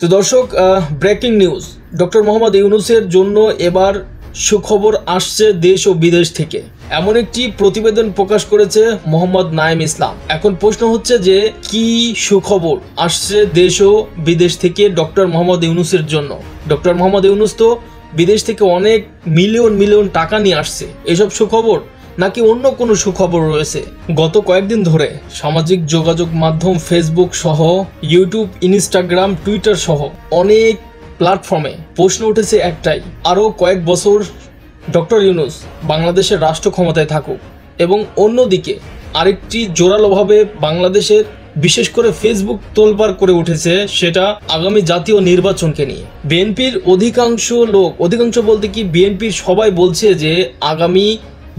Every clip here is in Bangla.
তো দর্শক, ব্রেকিং নিউজ, ডক্টর মোহাম্মদ ইউনূসের জন্য এবার সুখবর আসছে দেশ ও বিদেশ থেকে। এমন একটি প্রতিবেদন প্রকাশ করেছে মোহাম্মদ নাঈম ইসলাম। এখন প্রশ্ন হচ্ছে যে কি সুখবর আসছে দেশ ও বিদেশ থেকে ডক্টর মোহাম্মদ ইউনূসের জন্য। ডক্টর মোহাম্মদ ইউনূস তো বিদেশ থেকে অনেক মিলিয়ন মিলিয়ন টাকা নিয়ে আসছে, এসব সুখবর নাকি অন্য কোনো সুখবর রয়েছে? গত কয়েকদিন ধরে সামাজিক যোগাযোগ মাধ্যম ফেসবুক সহ ইউটিউব, ইনস্টাগ্রাম, টুইটার সহ অনেক প্ল্যাটফর্মে প্রশ্ন উঠেছে একটাই, আরও কয়েক বছর ডক্টর ইউনূস বাংলাদেশের রাষ্ট্র ক্ষমতায় থাকুক। এবং অন্যদিকে আরেকটি জোরালোভাবে বাংলাদেশের বিশেষ করে ফেসবুক তোলপাড় করে উঠেছে, সেটা আগামী জাতীয় নির্বাচনকে নিয়ে। বিএনপির অধিকাংশ বলতে কি বিএনপির সবাই বলছে যে আগামী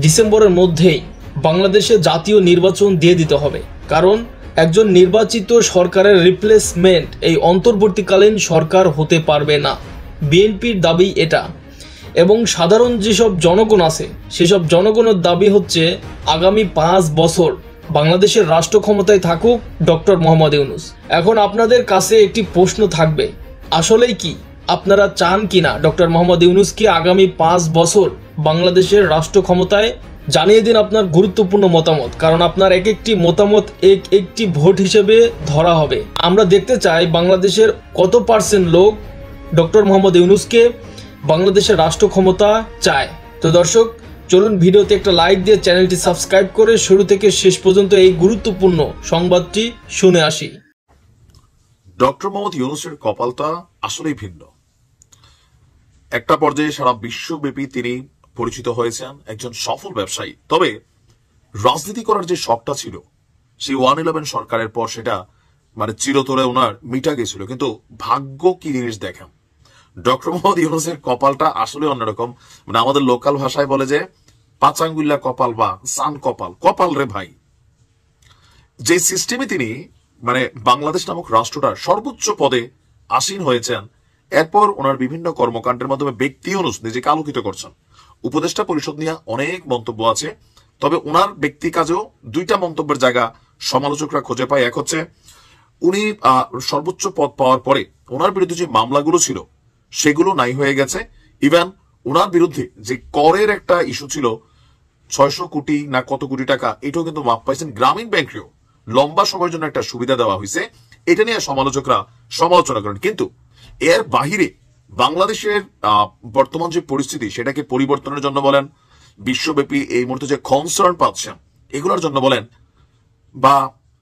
ডিসেম্বরের মধ্যেই বাংলাদেশে জাতীয় নির্বাচন দিয়ে দিতে হবে, কারণ একজন নির্বাচিত সরকারের রিপ্লেসমেন্ট এই অন্তর্বর্তীকালীন সরকার হতে পারবে না। বিএনপির দাবি এটা, এবং সাধারণ যেসব জনগণ আছে সেসব জনগণের দাবি হচ্ছে আগামী 5 বছর বাংলাদেশের রাষ্ট্র ক্ষমতায় থাকুক ডক্টর মোহাম্মদ ইউনূস। এখন আপনাদের কাছে একটি প্রশ্ন থাকবে, আসলেই কি আপনারা চান কিনা ডক্টর মোহাম্মদ ইউনূসকে আগামী 5 বছর বাংলাদেশের রাষ্ট্র ক্ষমতায়? জানিয়ে দিন আপনার গুরুত্বপূর্ণ মতামত, কারণ আপনার এক একটি মতামত একটি ভোট হিসেবে ধরা হবে। আমরা দেখতে চাই বাংলাদেশের কত পার্সেন্ট লোক ডক্টর মোহাম্মদ ইউনূসকে বাংলাদেশের রাষ্ট্র ক্ষমতা চায়। তো দর্শক, চলুন ভিডিওতে একটা লাইক দিয়ে চ্যানেলটি সাবস্ক্রাইব করে শুরু থেকে শেষ পর্যন্ত এই গুরুত্বপূর্ণ সংবাদটি শুনে আসি। ডক্টর মোহাম্মদ ইউনূসের কপালটা আসলেই ভিন্ন। একটা পর্যায়ে সারা বিশ্বব্যাপী তিনি পরিচিত হয়েছেন একজন সফল ব্যবসায়ী। তবে রাজনীতি করার যে শখটা ছিল সেই 111 সরকারের পর সেটা চিরতরে ওনার মিটা গেছিল। কিন্তু ভাগ্য কি জিনিস দেখেন, ডক্টর মোহাম্মদ ইউনূসের কপালটা আসলে অন্যরকম। আমাদের লোকাল ভাষায় বলে যে পাচাঙ্গুল্লা কপাল বা সান কপাল রে ভাই। যে সিস্টেমে তিনি বাংলাদেশ নামক রাষ্ট্রটার সর্বোচ্চ পদে আসীন হয়েছেন, এরপর ওনার বিভিন্ন কর্মকাণ্ডের মাধ্যমে ব্যক্তি ইউনূস নিজেকে আলোকিত করছেন। উপদেষ্টা পরিষদ নিয়ে অনেক মন্তব্য আছে, তবে ওনার ব্যক্তি কাজেও দুইটা মন্তব্যের জায়গা সমালোচকরা খুঁজে পায়। এক হচ্ছে উনি সর্বোচ্চ পদ পাওয়ার পরে ওনার বিরুদ্ধে যে মামলাগুলো ছিল সেগুলো নাই হয়ে গেছে। ইভেন ওনার বিরুদ্ধে যে করের একটা ইস্যু ছিল 600 কোটি না কত কোটি টাকা, এটাও কিন্তু মাপ পাইছেন। গ্রামীণ ব্যাংকেও লম্বা সময়ের জন্য একটা সুবিধা দেওয়া হয়েছে, এটা নিয়ে সমালোচকরা সমালোচনা করেন। কিন্তু এর বাহিরে বাংলাদেশের বর্তমান যে পরিস্থিতি সেটাকে পরিবর্তনের জন্য বলেন, বিশ্বব্যাপী এই মুহূর্তে যে কনসার্ন পাচ্ছেন এগুলোর জন্য বলেন, বা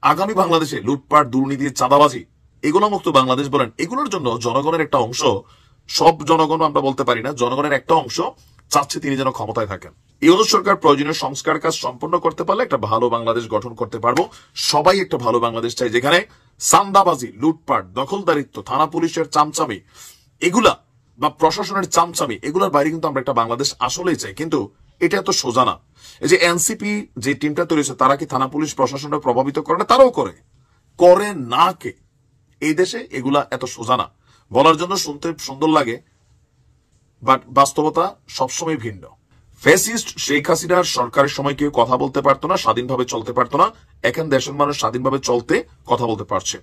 আগামী বাংলাদেশে লুটপাট, দুর্নীতি, চাঁদাবাজি এগুলো মুক্ত বাংলাদেশ বলেন, এগুলোর জন্য জনগণের একটা অংশ, সব জনগণ আমরা বলতে পারি না, জনগণের একটা অংশ চাচ্ছে তিনি যেন ক্ষমতায় থাকেন। ইউনূস সরকার প্রয়োজনীয় সংস্কার কাজ সম্পন্ন করতে পারলে একটা ভালো বাংলাদেশ গঠন করতে পারবো। সবাই একটা ভালো বাংলাদেশ চাই, যেখানে চাঁদাবাজি, লুটপাট, দখলদারিত্ব, থানা পুলিশের চামচামি এগুলা বা প্রশাসনের চামচামি এগুলোর বাইরে কিন্তু আমরা একটা বাংলাদেশ আসলেই চাই। কিন্তু এটা এত সোজা না। এই যে এনসিপি যে টিমটা তৈরি হয়েছে, তারা কি থানা পুলিশ প্রশাসনটা প্রভাবিত করে না? তারাও করে না কে? এই দেশে এগুলা এত সোজা না। বলার জন্য শুনতে সুন্দর লাগে, বাট বাস্তবতা সবসময় ভিন্ন। ফ্যাসিস্ট শেখ হাসিনার সরকারের সময় কেউ কথা বলতে পারতো না, স্বাধীনভাবে চলতে পারতো না। এখন দেশের মানুষ স্বাধীনভাবে চলতে, কথা বলতে পারছে।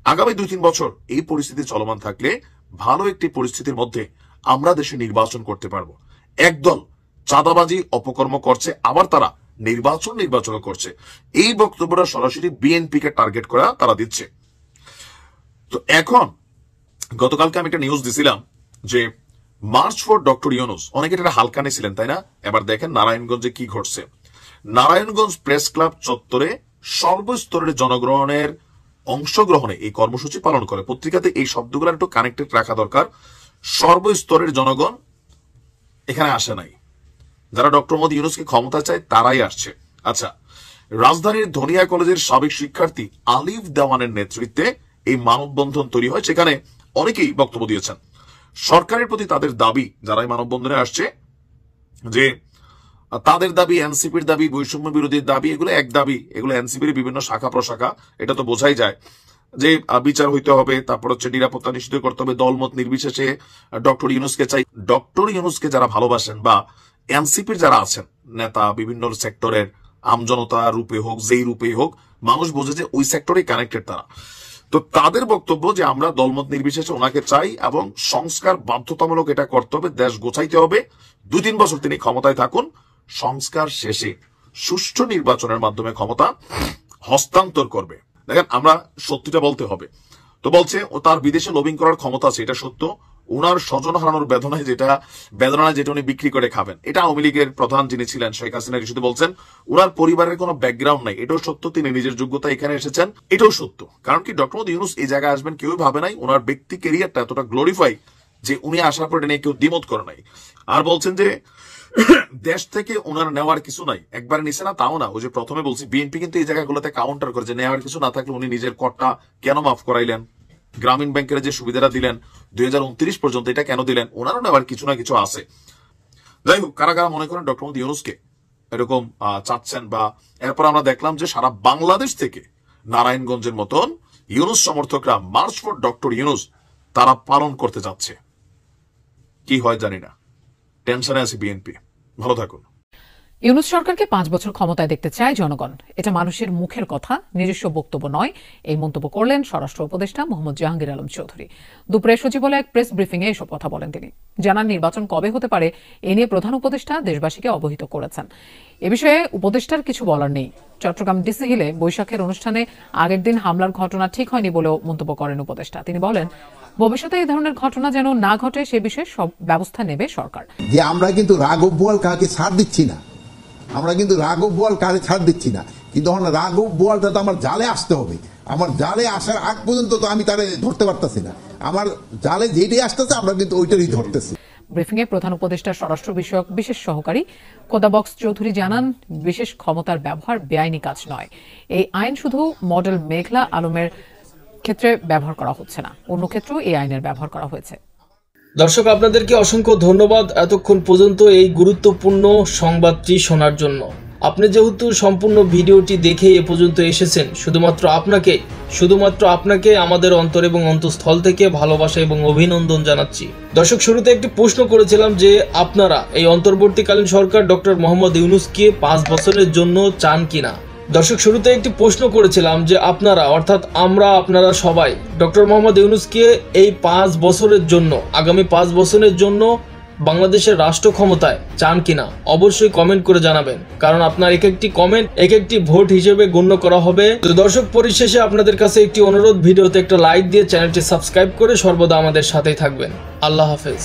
আগামী 2-3 বছর এই পরিস্থিতি চলমান থাকলে ভালো একটি পরিস্থিতির মধ্যে আমরা দেশে নির্বাচন করতে পারবো। একদল চাঁদাবাজি অপকর্ম করছে, আবার তারা নির্বাচন করছে। এই বক্তব্যটা সরাসরি বিএনপি কে টার্গেট করা তারা দিচ্ছে। তো এখন গতকালকে আমি একটা নিউজ দিছিলাম যে মার্চ ফর ডক্টর ইউনূস, অনেকে এটা হালকা নিয়েছিলেন, তাই না? এবার দেখেন নারায়ণগঞ্জে কি ঘটছে। নারায়ণগঞ্জ প্রেস ক্লাব চত্বরে সর্বস্তরের জনগণের অংশগ্রহণে এই কর্মসূচি পালন করে। পত্রিকাতে এই শব্দগুলো একটু কানেক্টেড রাখা দরকার। সর্বস্তরের জনগণ এখানে আসে নাই, যারা ডক্টর মোহাম্মদ ইউনূসকে ক্ষমতা চায় তারাই আসছে। আচ্ছা, রাজধানীর ধনিয়া কলেজের সাবেক শিক্ষার্থী আলিফ দেওয়ানের নেতৃত্বে এই মানববন্ধন তৈরি হয়। সেখানে অনেকেই বক্তব্য দিয়েছেন। সরকারের প্রতি তাদের দাবি, যারা এই মানববন্ধনে আসছে, যে তাদের দাবি, এনসিপির দাবি, বৈষম্য বিরোধীর দাবি, এগুলো এক দাবি, এগুলো এনসিপির বিভিন্ন শাখা প্রশাখা, এটা তো বোঝাই যায় যে বিচার হইতে হবে, তারপর হচ্ছে নিরাপত্তা নিশ্চিত করতে হবে, দলমত নির্বিশেষে ডক্টর ইউনূসকে চাই। ডক্টর ইউনূসকে যারা ভালোবাসেন বা এনসিপির যারা আছেন নেতা, বিভিন্ন সেক্টরের আমজনতা রূপে হোক, যেই রূপে হোক, মানুষ বোঝে যে ওই সেক্টরে কানেক্টেড তারা। তো তাদের বক্তব্য যে আমরা দলমত নির্বিশেষে ওনাকে চাই এবং সংস্কার বাধ্যতামূলক এটা করতে হবে, দেশ গোছাইতে হবে, 2-3 বছর তিনি ক্ষমতায় থাকুন, সংস্কার শেষে সুষ্ঠু নির্বাচনের মাধ্যমে ক্ষমতা হস্তান্তর করবে। দেখেন, আমরা সত্যিটা বলতে হবে। তো বলছে ও তার বিদেশে লবিং করার ক্ষমতা আছে, এটা সত্য। উনার স্বজন হারানোর বেদনায় যেটা উনি বিক্রি করে খাবেন, এটা আওয়ামী লীগের প্রধান যিনি ছিলেন শেখ হাসিনা ইস্যুতে বলছেন। উনার পরিবারের কোনো ব্যাকগ্রাউন্ড নাই, এটাও সত্য। তিনি নিজের যোগ্যতা এখানে এসেছেন, এটাও সত্য। কারণ কি, ডক্টর মোহাম্মদ ইউনূস এই জায়গায় আসবেন কেউই ভাবে নাই। ওনার ব্যক্তি ক্যারিয়ারটা এতটা গ্লোরিফাই যে উনি আসার পর এটা নিয়ে কেউ দ্বিমত করে নাই। আর বলছেন যে দেশ থেকে ওনার নেওয়ার কিছু নাই, একবার নিছে না তাও না। ওই যে প্রথমে বলছি, বিএনপি কিন্তু এই জায়গাগুলোতে কাউন্টার করে যে নেওয়ার কিছু না থাকলে উনি নিজের করটা কেন মাফ করাইলেন, গ্রামীণ ব্যাংকের যে সুবিধাটা দিলেন 2029 পর্যন্ত, এটা কেন দিলেন? ওনারও নেওয়ার কিছু না কিছু আছে। যাই হোক, কারা কারা মনে করেন ডক্টর মোহাম্মদ ইউনূসকে এরকম চাচ্ছেন? বা এরপর আমরা দেখলাম যে সারা বাংলাদেশ থেকে নারায়ণগঞ্জের মতন ইউনূস সমর্থকরা মার্চ ফর ডক্টর ইউনূস তারা পালন করতে যাচ্ছে। কি হয় জানি না, টেনশনে আছে বিএনপি। ভালো থাকুন। ইউনূস সরকারকে 5 বছর ক্ষমতায় দেখতে চায় জনগণ, এটা মানুষের মুখের কথা, নিজস্ব বক্তব্য নয়। এই মন্তব্য করলেন স্বরাষ্ট্র উপদেষ্টা মোহাম্মদ জাহাঙ্গীর আলম চৌধুরী। দুপুরে সচিবালয়ে এক প্রেস ব্রিফিংয়ে এসব কথা বলেন তিনি। জানান, নির্বাচন কবে হতে পারে এ নিয়ে প্রধান উপদেষ্টা দেশবাসীকে অবহিত করেছেন। এ বিষয়ে উপদেষ্টার কিছু বলার নেই। চট্টগ্রাম ডিসি হিলে বৈশাখের অনুষ্ঠানে আগের দিন হামলার ঘটনা ঠিক হয়নি বলেও মন্তব্য করেন উপদেষ্টা। তিনি বলেন, ভবিষ্যতে এই ধরনের ঘটনা যেন না ঘটে সে বিষয়ে সব ব্যবস্থা নেবে সরকার। যে আমরা কিন্তু রাঘব বোয়াল কাকে ছাড় দিচ্ছি না, আমরা কিন্তু রাঘব বোয়াল কারে ছাড় দিচ্ছি না, কিন্তু রাঘব বোয়ালটা তো আমার জালে আসতে হবে। আমার জালে আসার আগ পর্যন্ত তো আমি তারে ধরতে পারতেছি না। আমার জালে যেটাই আসতেছে আমরা কিন্তু ওইটারই ধরতেছি। ব্রিফিংয়ে প্রধান উপদেষ্টা স্বরাষ্ট্র বিষয়ক বিশেষ সহকারী খোদাবক্স চৌধুরী জানান, বিশেষ ক্ষমতার ব্যবহার বেআইনি কাজ নয়। এই আইন শুধু মডেল মেঘলা আলমের ক্ষেত্রে ব্যবহার করা হচ্ছে না, অন্য ক্ষেত্রেও এই আইনের ব্যবহার করা হয়েছে। দর্শক, আপনাদেরকে অসংখ্য ধন্যবাদ এতক্ষণ পর্যন্ত এই গুরুত্বপূর্ণ সংবাদটি শোনার জন্য। আপনি যেহেতু সম্পূর্ণ ভিডিওটি দেখে এ পর্যন্ত এসেছেন, শুধুমাত্র আপনাকে আমাদের অন্তর এবং অন্তঃস্থল থেকে ভালোবাসা এবং অভিনন্দন জানাচ্ছি। দর্শক, শুরুতে একটি প্রশ্ন করেছিলাম যে আপনারা এই অন্তর্বর্তীকালীন সরকার ডক্টর মোহাম্মদ ইউনূসকে 5 বছরের জন্য চান কিনা। দর্শক, শুরুতে একটি প্রশ্ন করেছিলাম যে আপনারা, অর্থাৎ আপনারা সবাই ডক্টর মোহাম্মদ ইউনূসকে এই 5 বছরের জন্য, আগামী 5 বছরের জন্য বাংলাদেশের রাষ্ট্র ক্ষমতায় চান কিনা। অবশ্যই কমেন্ট করে জানাবেন, কারণ আপনার এক একটি কমেন্ট এক একটি ভোট হিসেবে গণ্য করা হবে। তো দর্শক, পরিশেষে আপনাদের কাছে একটি অনুরোধ, ভিডিওতে একটা লাইক দিয়ে চ্যানেলটি সাবস্ক্রাইব করে সর্বদা আমাদের সাথেই থাকবেন। আল্লাহ হাফেজ।